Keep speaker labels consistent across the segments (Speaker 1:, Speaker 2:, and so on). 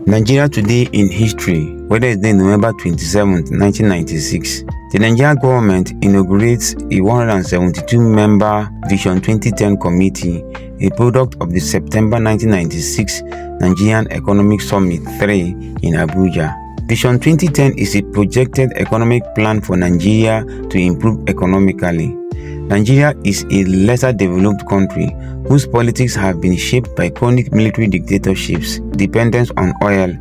Speaker 1: Nigeria today in history, Wednesday, November 27, 1996. The Nigerian government inaugurates a 172-member Vision 2010 committee, a product of the September 1996 Nigerian Economic Summit 3 in Abuja. Vision 2010 is a projected economic plan for Nigeria to improve economically. Nigeria is a lesser developed country whose politics have been shaped by chronic military dictatorships, dependence on oil,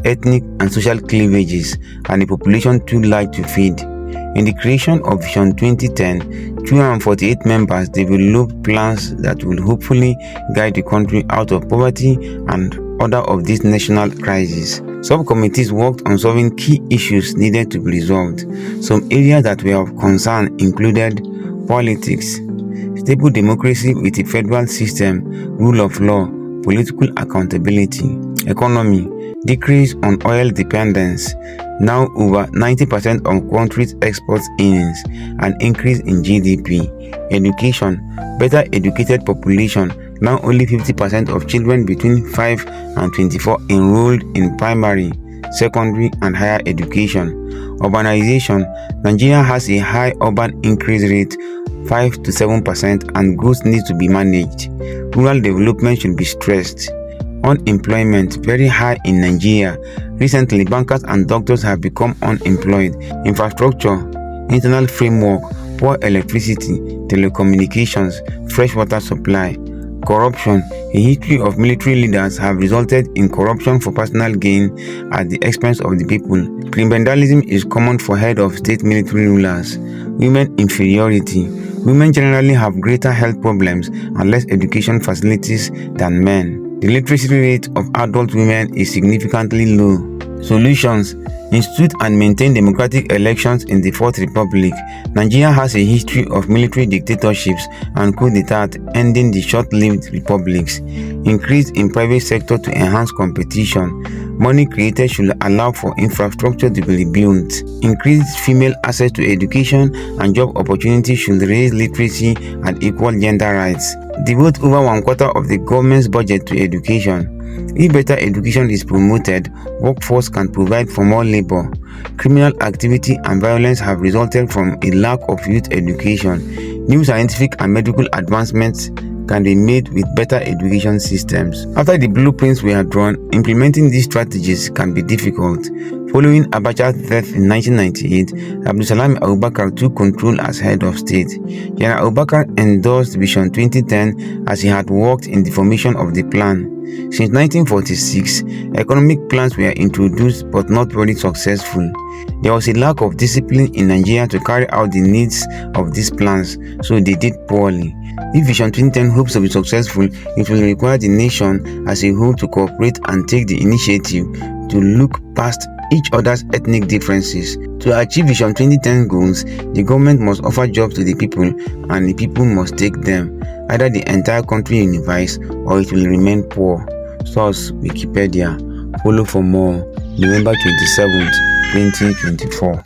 Speaker 1: ethnic and social cleavages, and a population too large to feed. In the creation of Vision 2010, 248 members developed plans that will hopefully guide the country out of poverty and other of these national crises. Subcommittees worked on solving key issues needed to be resolved. Some areas that were of concern included politics, stable democracy with a federal system, rule of law, political accountability, economy, decrease on oil dependence, now over 90% of country's export earnings, an increase in GDP, education, better educated population, now only 50% of children between 5 and 24 enrolled in primary, secondary and higher education. Urbanization, Nigeria has a high urban increase rate 5 to 7% and growth needs to be managed. Rural development should be stressed. Unemployment very high in Nigeria. Recently, bankers and doctors have become unemployed. Infrastructure, internal framework, poor electricity, telecommunications, fresh water supply. Corruption, a history of military leaders have resulted in corruption for personal gain at the expense of the people. Clientelism is common for head of state military rulers. Women inferiority. Women generally have greater health problems and less education facilities than men. The literacy rate of adult women is significantly low. Solutions: institute and maintain democratic elections in the Fourth Republic. Nigeria has a history of military dictatorships and coup d'etat ending the short-lived republics. Increase in private sector to enhance competition. Money created should allow for infrastructure to be rebuilt. Increased female access to education and job opportunities should raise literacy and equal gender rights. Devote over 1/4 of the government's budget to education. If better education is promoted, workforce can provide for more labor. Criminal activity and violence have resulted from a lack of youth education. New scientific and medical advancements can be made with better education systems. After the blueprints were drawn, implementing these strategies can be difficult. Following Abacha's death in 1998, Abdulsalam Abubakar took control as head of state. General Abubakar endorsed Vision 2010 as he had worked in the formation of the plan. Since 1946, economic plans were introduced but not very successful. There was a lack of discipline in Nigeria to carry out the needs of these plans, so they did poorly. If Vision 2010 hopes to be successful, it will require the nation as a whole to cooperate and take the initiative to look past each other's ethnic differences. To achieve Vision 2010 goals, the government must offer jobs to the people and the people must take them. Either the entire country unifies or it will remain poor. Source: Wikipedia. Follow for more. November 27th, 2024.